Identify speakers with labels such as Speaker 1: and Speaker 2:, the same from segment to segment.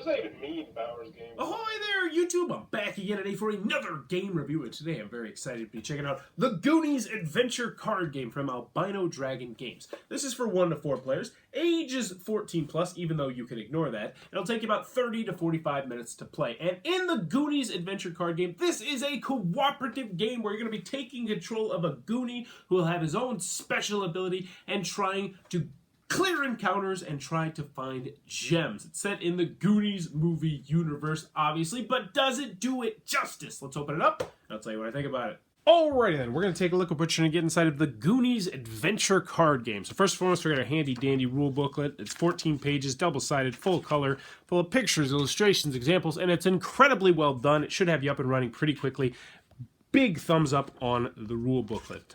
Speaker 1: does that even mean, Bowers game?
Speaker 2: Ahoy there, YouTube! I'm back again today for another game review, and today I'm very excited to be checking out the Goonies adventure card game from Albino Dragon Games. This is for 1 to 4 players. Age is 14 plus, even though you can ignore that. It'll take you about 30 to 45 minutes to play. And in the Goonies adventure card game, this is a cooperative game where you're going to be taking control of a Goonie who will have his own special ability and trying to clear encounters and try to find gems. It's set in the Goonies movie universe, obviously, but does it do it justice? Let's open it up, and I'll tell you what I think about it. Alrighty then, we're going to take a look at what you're going to get inside of the Goonies adventure card game. So first and foremost, we got a handy dandy rule booklet. It's 14 pages, double-sided, full color, full of pictures, illustrations, examples, and it's incredibly well done. It should have you up and running pretty quickly. Big thumbs up on the rule booklet.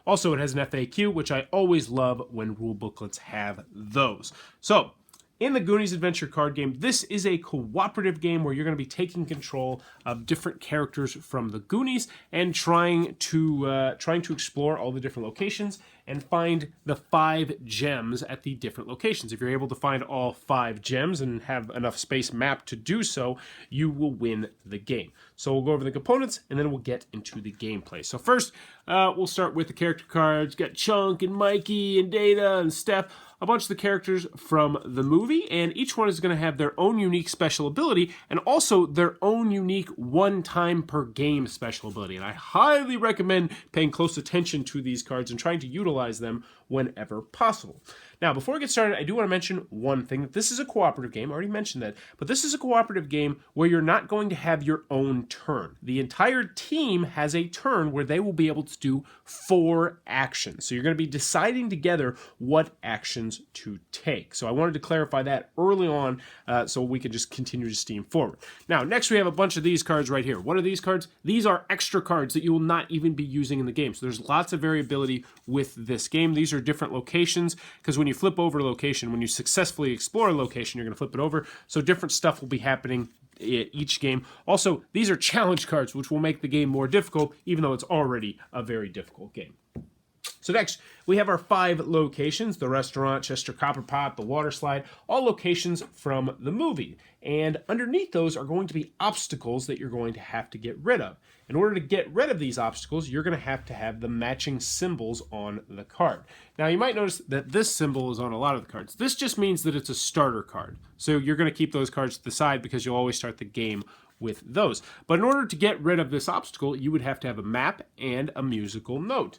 Speaker 2: Also, it has an FAQ, which I always love when rule booklets have those. So, in the Goonies adventure card game, this is a cooperative game where you're going to be taking control of different characters from the Goonies and trying to explore all the different locations and find the 5 gems at the different locations. If you're able to find all 5 gems and have enough space mapped to do so, you will win the game. So we'll go over the components and then we'll get into the gameplay. So first, we'll start with the character cards. Got Chunk and Mikey and Data and Steph, a bunch of the characters from the movie, and each one is going to have their own unique special ability and also their own unique one-time per game special ability. And I highly recommend paying close attention to these cards and trying to utilize them whenever possible. Now, before we get started, I do want to mention one thing. This is a cooperative game. I already mentioned that. But this is a cooperative game where you're not going to have your own turn. The entire team has a turn where they will be able to do 4 actions. So you're going to be deciding together what actions to take. So I wanted to clarify that early on so we could just continue to steam forward. Now, next we have a bunch of these cards right here. What are these cards? These are extra cards that you will not even be using in the game. So there's lots of variability with this game. These are different locations because when you flip over a location, when you successfully explore a location, you're going to flip it over. So different stuff will be happening each game. Also, these are challenge cards, which will make the game more difficult, even though it's already a very difficult game. So next, we have our 5 locations: the restaurant, Chester Copper Pot, the water slide, all locations from the movie. And underneath those are going to be obstacles that you're going to have to get rid of. In order to get rid of these obstacles, you're going to have the matching symbols on the card. Now, you might notice that this symbol is on a lot of the cards. This just means that it's a starter card. So you're going to keep those cards to the side because you'll always start the game with those. But in order to get rid of this obstacle, you would have to have a map and a musical note.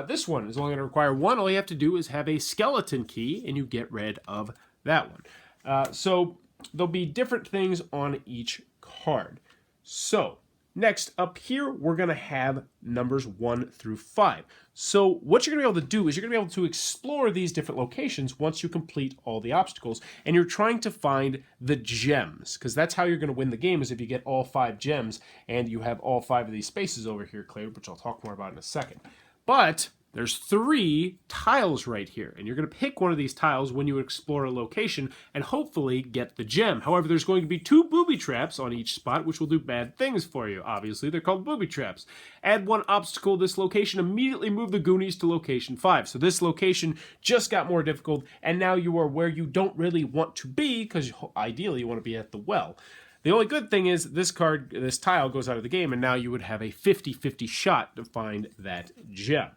Speaker 2: This one is only going to require 1. All you have to do is have a skeleton key, and you get rid of that one. So there'll be different things on each card. So next, up here, we're going to have numbers 1 through 5. So what you're going to be able to do is you're going to be able to explore these different locations once you complete all the obstacles. And you're trying to find the gems, because that's how you're going to win the game, is if you get all 5 gems and you have all 5 of these spaces over here cleared, which I'll talk more about in a second. But there's 3 tiles right here, and you're going to pick one of these tiles when you explore a location and hopefully get the gem. However, there's going to be 2 booby traps on each spot, which will do bad things for you. Obviously, they're called booby traps. Add 1 obstacle to this location, immediately move the Goonies to location 5. So this location just got more difficult, and now you are where you don't really want to be, because ideally you want to be at the well. The only good thing is this tile goes out of the game, and now you would have a 50-50 shot to find that gem.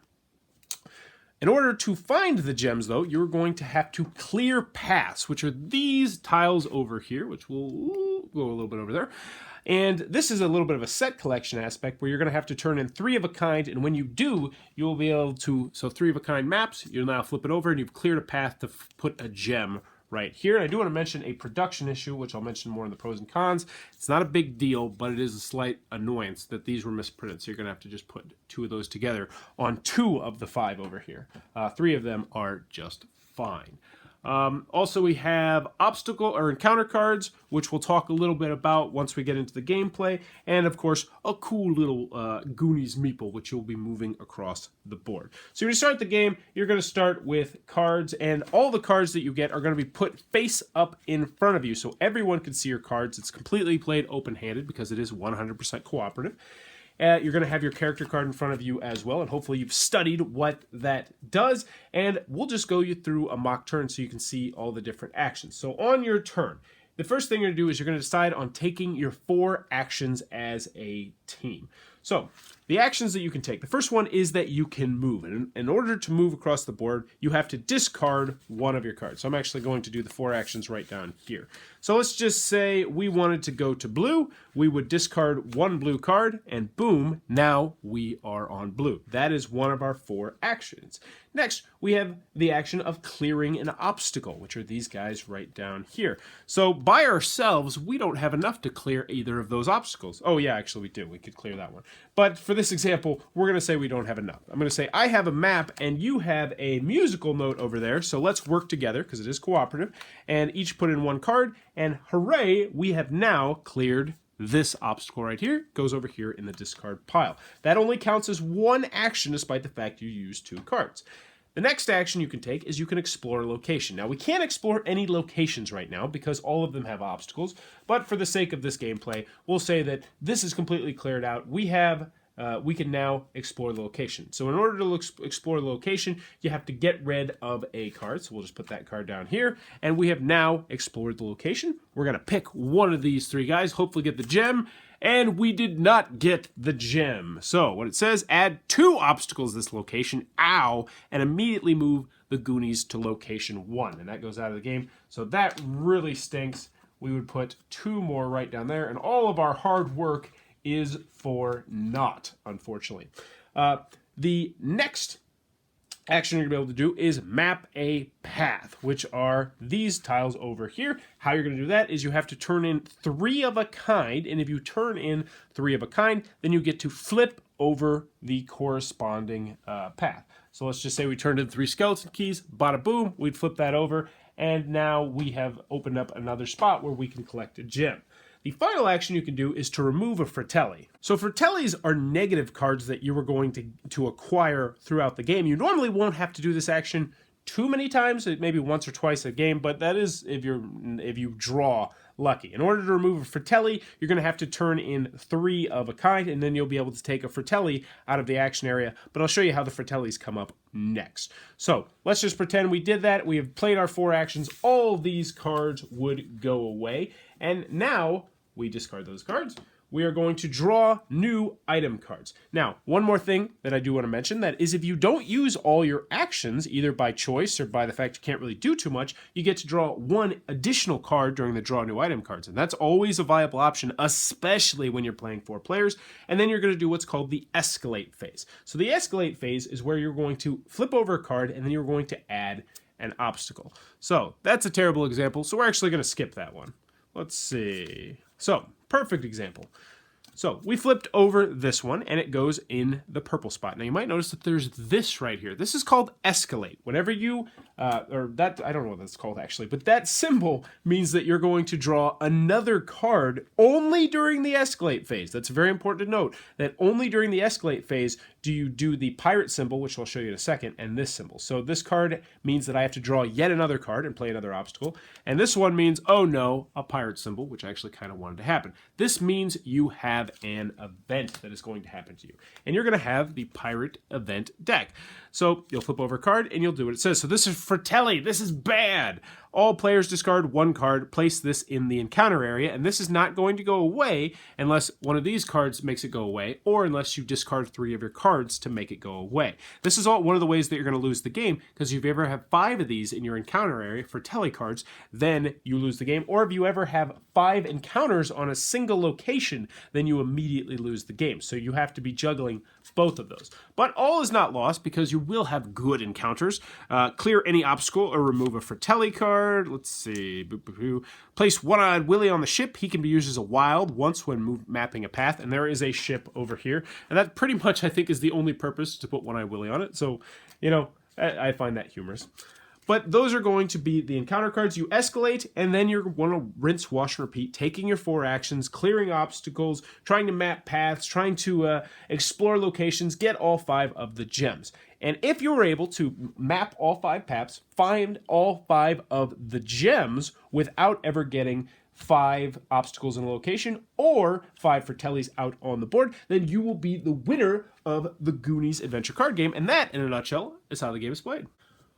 Speaker 2: In order to find the gems, though, you're going to have to clear paths, which are these tiles over here, which will go a little bit over there. And this is a little bit of a set collection aspect where you're going to have to turn in 3 of a kind, and when you do, you'll be able to, so 3 of a kind maps, you'll now flip it over, and you've cleared a path to put a gem right here. And I do want to mention a production issue, which I'll mention more in the pros and cons. It's not a big deal, but it is a slight annoyance that these were misprinted. So you're going to have to just put 2 of those together on 2 of the 5 over here. 3 of them are just fine. Also, we have obstacle or encounter cards, which we'll talk a little bit about once we get into the gameplay. And of course, a cool little Goonies meeple, which you'll be moving across the board. So when you start the game, you're going to start with cards, and all the cards that you get are going to be put face up in front of you, so everyone can see your cards. It's completely played open-handed because it is 100% cooperative. You're going to have your character card in front of you as well, and hopefully you've studied what that does, and we'll just go you through a mock turn so you can see all the different actions. So on your turn, the first thing you're going to do is you're going to decide on taking your 4 actions as a team. So, the actions that you can take. The first one is that you can move. And in order to move across the board, you have to discard one of your cards. So I'm actually going to do the 4 actions right down here. So let's just say we wanted to go to blue. We would discard 1 blue card, and boom, now we are on blue. That is one of our 4 actions. Next, we have the action of clearing an obstacle, which are these guys right down here. So by ourselves, we don't have enough to clear either of those obstacles. Oh yeah, actually we do. We could clear that one. But for this example, we're going to say we don't have enough. I'm going to say I have a map and you have a musical note over there. So let's work together because it is cooperative and each put in 1 card, and hooray, we have now cleared this obstacle right here. Goes over here in the discard pile. That only counts as 1 action despite the fact you used 2 cards. The next action you can take is you can explore a location. Now, we can't explore any locations right now because all of them have obstacles, but for the sake of this gameplay, we'll say that this is completely cleared out. We can now explore the location. So in order to explore the location, you have to get rid of a card. So we'll just put that card down here, and we have now explored the location. We're going to pick one of these 3 guys, hopefully get the gem, and we did not get the gem. So what it says, add 2 obstacles to this location, ow, and immediately move the Goonies to location 1. And that goes out of the game. So that really stinks. We would put 2 more right down there, and all of our hard work is for naught, unfortunately. The next action you're going to be able to do is map a path, which are these tiles over here. How you're going to do that is you have to turn in 3 of a kind, and if you turn in 3 of a kind, then you get to flip over the corresponding path. So let's just say we turned in 3 skeleton keys, bada boom, we'd flip that over, and now we have opened up another spot where we can collect a gem. The final action you can do is to remove a fratelli. So fratellis are negative cards that you are going to acquire throughout the game. You normally won't have to do this action too many times, maybe once or twice a game, but that is if you draw lucky. In order to remove a fratelli, you're going to have to turn in 3 of a kind, and then you'll be able to take a fratelli out of the action area, but I'll show you how the fratellis come up next. So let's just pretend we did that. We have played our 4 actions. All these cards would go away, and now we discard those cards. We are going to draw new item cards. Now, one more thing that I do want to mention, that is if you don't use all your actions, either by choice or by the fact you can't really do too much, you get to draw 1 additional card during the draw new item cards. And that's always a viable option, especially when you're playing 4 players. And then you're going to do what's called the escalate phase. So the escalate phase is where you're going to flip over a card and then you're going to add an obstacle. So that's a terrible example, so we're actually going to skip that one. Let's see. So, perfect example. So, we flipped over this one, and it goes in the purple spot. Now, you might notice that there's this right here. This is called escalate. Whenever you, I don't know what that's called actually, but that symbol means that you're going to draw another card only during the escalate phase. That's very important to note, that only during the escalate phase do you do the pirate symbol, which I'll show you in a second, and this symbol. So this card means that I have to draw yet another card and play another obstacle. And this one means, oh no, a pirate symbol, which I actually kind of wanted to happen. This means you have an event that is going to happen to you. And you're going to have the pirate event deck. So you'll flip over a card and you'll do what it says. So this is Fratelli. This is bad. All players discard 1 card, place this in the encounter area, and this is not going to go away unless one of these cards makes it go away, or unless you discard 3 of your cards to make it go away. This is one of the ways that you're going to lose the game, because if you ever have 5 of these in your encounter area, Fratelli cards, then you lose the game. Or if you ever have 5 encounters on a single location, then you immediately lose the game. So you have to be juggling both of those. But all is not lost, because you will have good encounters. Clear any obstacle or remove a Fratelli card. Let's see. Place One-Eyed Willie on the ship. He can be used as a wild once when mapping a path. And there is a ship over here. And that pretty much, I think, is the only purpose to put One-Eyed Willie on it. So, you know, I find that humorous. But those are going to be the encounter cards. You escalate, and then you're going to rinse, wash, and repeat, taking your 4 actions, clearing obstacles, trying to map paths, trying to explore locations, get all 5 of the gems. And if you're able to map all 5 paths, find all 5 of the gems without ever getting 5 obstacles in a location or 5 Fratellis out on the board, then you will be the winner of the Goonies adventure card game. And that, in a nutshell, is how the game is played.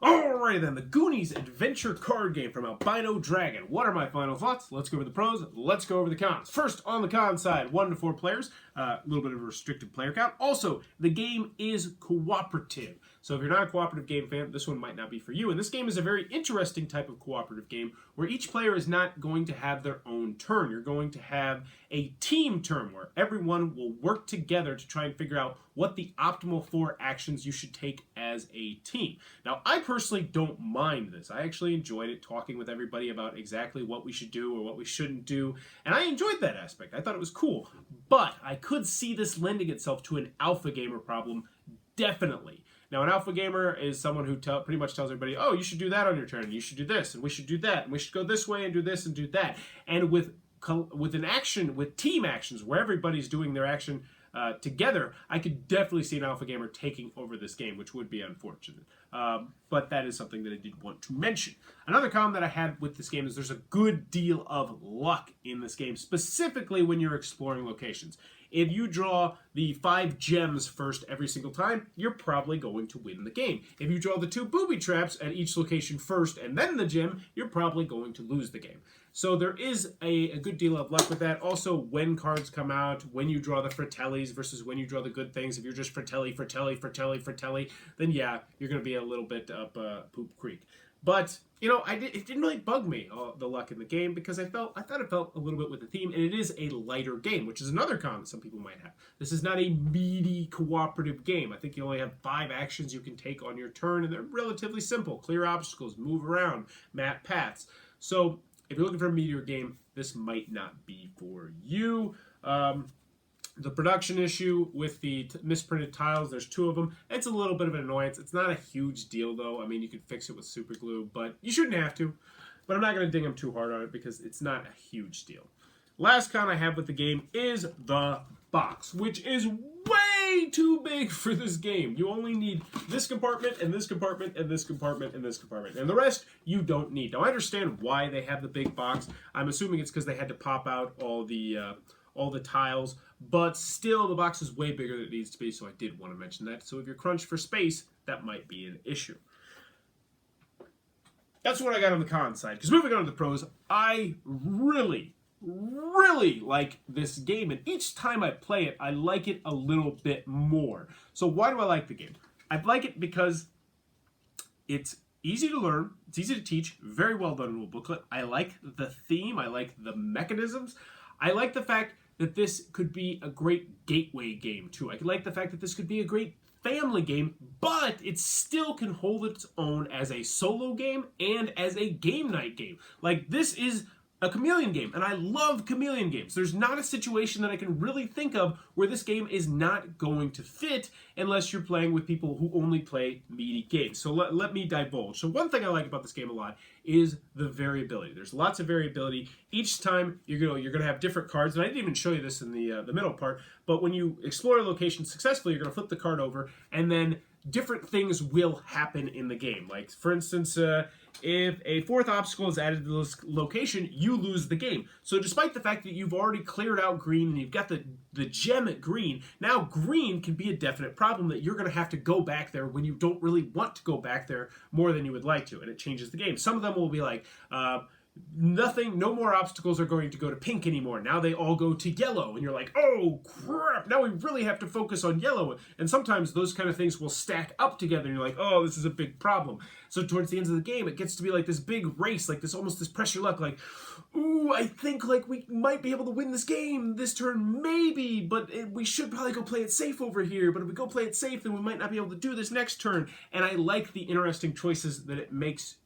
Speaker 2: Alright then, the Goonies adventure card game from Albino Dragon. What are my final thoughts? Let's go over the pros, let's go over the cons. First, on the con side, 1 to 4 players, a little bit of a restricted player count. Also, the game is cooperative. So if you're not a cooperative game fan, this one might not be for you. And this game is a very interesting type of cooperative game where each player is not going to have their own turn. You're going to have a team turn where everyone will work together to try and figure out what the optimal 4 actions you should take as a team. Now, I personally don't mind this. I actually enjoyed it, talking with everybody about exactly what we should do or what we shouldn't do, and I enjoyed that aspect. I thought it was cool, but I could see this lending itself to an alpha gamer problem, definitely. Now, an alpha gamer is someone who pretty much tells everybody, oh, you should do that on your turn, and you should do this, and we should do that, and we should go this way and do this and do that. And with an action, with team actions, where everybody's doing their action together, I could definitely see an alpha gamer taking over this game, which would be unfortunate. But that is something that I did want to mention. Another con that I had with this game is there's a good deal of luck in this game, specifically when you're exploring locations. If you draw the 5 gems first every single time, you're probably going to win the game. If you draw the 2 booby traps at each location first and then the gem, you're probably going to lose the game. So there is a good deal of luck with that. Also, when cards come out, when you draw the fratellis versus when you draw the good things, if you're just fratelli, then yeah, you're going to be a little bit up poop creek. But, you know, it didn't really bug me, the luck in the game, because I thought it felt a little bit with the theme, and it is a lighter game, which is another con that some people might have. This is not a meaty, cooperative game. I think you only have 5 actions you can take on your turn, and they're relatively simple. Clear obstacles, move around, map paths. So, if you're looking for a meatier game, this might not be for you. The production issue with the misprinted tiles, there's 2 of them. It's a little bit of an annoyance. It's not a huge deal, though. I mean, you could fix it with super glue, but you shouldn't have to. But I'm not going to ding them too hard on it because it's not a huge deal. Last con I have with the game is the box, which is way too big for this game. You only need this compartment, and this compartment, and this compartment, and this compartment. And the rest, you don't need. Now, I understand why they have the big box. I'm assuming it's because they had to pop out all the tiles, but still the box is way bigger than it needs to be, so I did want to mention that. So if you're crunched for space, that might be an issue. That's what I got on the con side. Because moving on to the pros, I really like this game, and each time I play it, I like it a little bit more. So why do I like the game? I like it because it's easy to learn, it's easy to teach, very well done rule booklet. I like the theme, I like the mechanisms, I like the fact that this could be a great gateway game too. I like the fact that this could be a great family game, but it still can hold its own as a solo game and as a game night game. Like, this is a chameleon game, and I love chameleon games. There's not a situation that I can really think of where this game is not going to fit unless you're playing with people who only play meaty games. So let me divulge. So one thing I like about this game a lot is the variability. There's lots of variability. Each time you're gonna have different cards, and I didn't even show you this in the middle part, but when you explore a location successfully, you're gonna flip the card over, and then different things will happen in the game. Like, for instance, if a 4th obstacle is added to this location, you lose the game. So despite the fact that you've already cleared out green and you've got the gem at green, now green can be a definite problem that you're going to have to go back there when you don't really want to go back there more than you would like to, and it changes the game. Some of them will be like, no more obstacles are going to go to pink anymore. Now they all go to yellow, and you're like, oh crap, now we really have to focus on yellow. And sometimes those kind of things will stack up together, and you're like, oh, this is a big problem. So towards the end of the game, it gets to be like this big race, like almost this pressure luck, like, ooh, I think like we might be able to win this game this turn, maybe, but we should probably go play it safe over here. But if we go play it safe, then we might not be able to do this next turn. And I like the interesting choices that it makes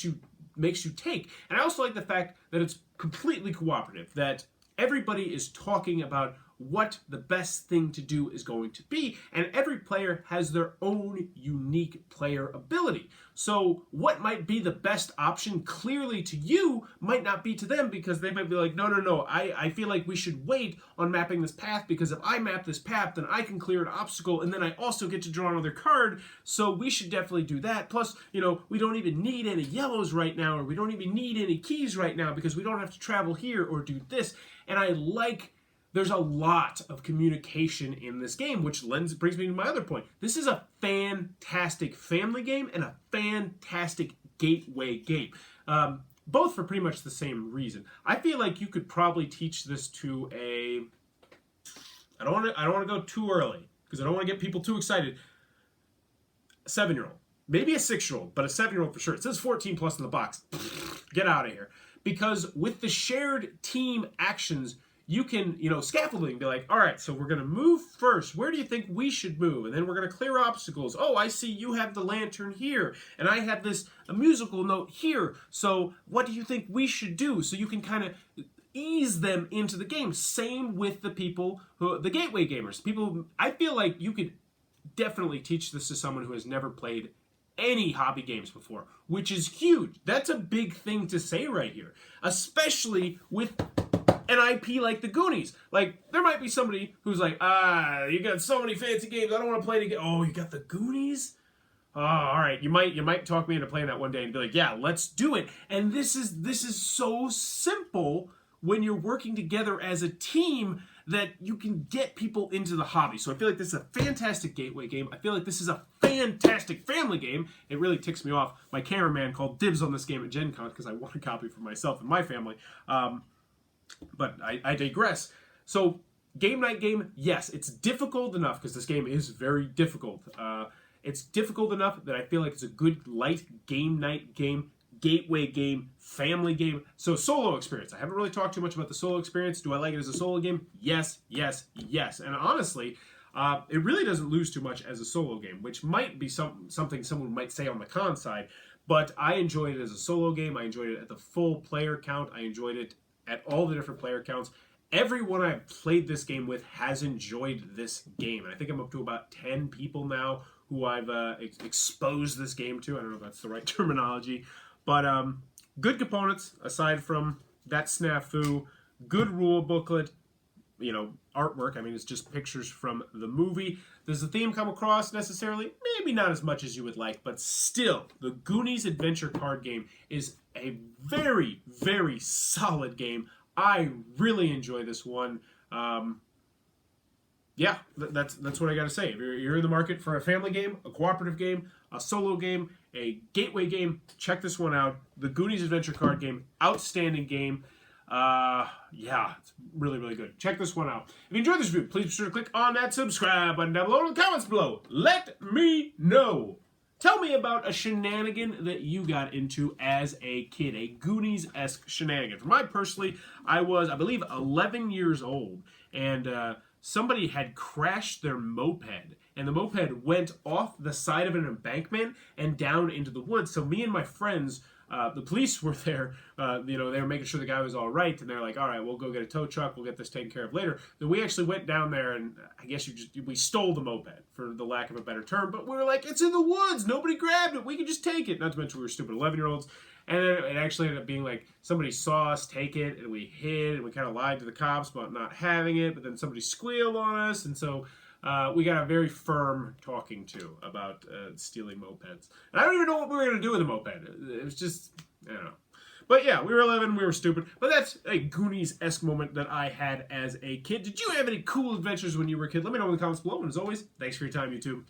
Speaker 2: you take. And I also like the fact that it's completely cooperative, that everybody is talking about what the best thing to do is going to be, and every player has their own unique player ability. So what might be the best option clearly to you might not be to them, because they might be like, no, I feel like we should wait on mapping this path, because if I map this path, then I can clear an obstacle, and then I also get to draw another card, so we should definitely do that. Plus, we don't even need any yellows right now, or we don't even need any keys right now, because we don't have to travel here or do this. And I like there's a lot of communication in this game, which brings me to my other point. This is a fantastic family game and a fantastic gateway game. Both for pretty much the same reason. I feel like you could probably teach this to a... I don't want to go too early because I don't want to get people too excited. A 7-year-old. Maybe a 6-year-old, but a 7-year-old for sure. It says 14 plus in the box. Get out of here. Because with the shared team actions, you can, scaffolding, be like, all right, so we're going to move first. Where do you think we should move? And then we're going to clear obstacles. Oh, I see you have the lantern here, and I have a musical note here. So what do you think we should do? So you can kind of ease them into the game. Same with the people, the gateway gamers. I feel like you could definitely teach this to someone who has never played any hobby games before, which is huge. That's a big thing to say right here, especially with an IP like the Goonies. Like, there might be somebody who's like, you got so many fancy games, I don't want to play it again. Oh, you got the Goonies? Oh, all right. You might talk me into playing that one day and be like, yeah, let's do it. And this is so simple when you're working together as a team that you can get people into the hobby. So I feel like this is a fantastic gateway game. I feel like this is a fantastic family game. It really ticks me off. My cameraman called dibs on this game at Gen Con because I want a copy for myself and my family. But I digress. So, game night game, yes, it's difficult enough because this game is very difficult. It's difficult enough that I feel like it's a good light game night game, gateway game, family game. So, solo experience. I haven't really talked too much about the solo experience. Do I like it as a solo game? Yes, yes, yes. And honestly, it really doesn't lose too much as a solo game, which might be something someone might say on the con side. But I enjoyed it as a solo game. I enjoyed it at the full player count. I enjoyed it at all the different player counts. Everyone I've played this game with has enjoyed this game. And I think I'm up to about 10 people now who I've exposed this game to. I don't know if that's the right terminology. But good components, aside from that snafu. Good rule booklet. Artwork. I mean, it's just pictures from the movie. Does the theme come across necessarily? Maybe not as much as you would like, but still, the Goonies adventure card game is a very, very solid game. I really enjoy this one. Yeah, that's what I got to say. If you're in the market for a family game, a cooperative game, a solo game, a gateway game, check this one out. The Goonies adventure card game, outstanding game. Yeah, it's really, really good. Check this one out. If you enjoyed this review, please be sure to click on that subscribe button down below in the comments below. Let me know. Tell me about a shenanigan that you got into as a kid, a Goonies-esque shenanigan. For mine personally, I was, I believe, 11 years old, and somebody had crashed their moped, and the moped went off the side of an embankment and down into the woods. So me and my friends, the police were there, they were making sure the guy was all right, and they're like, all right, we'll go get a tow truck, we'll get this taken care of later. Then we actually went down there, and I guess we stole the moped, for the lack of a better term, but we were like, it's in the woods, nobody grabbed it, we can just take it. Not to mention we were stupid 11-year-olds, and then it actually ended up being like, somebody saw us take it, and we hid, and we kind of lied to the cops about not having it, but then somebody squealed on us, and so we got a very firm talking to about stealing mopeds. And I don't even know what we were going to do with the moped. It was just, I don't know. But yeah, we were 11, we were stupid. But that's a Goonies-esque moment that I had as a kid. Did you have any cool adventures when you were a kid? Let me know in the comments below. And as always, thanks for your time, YouTube.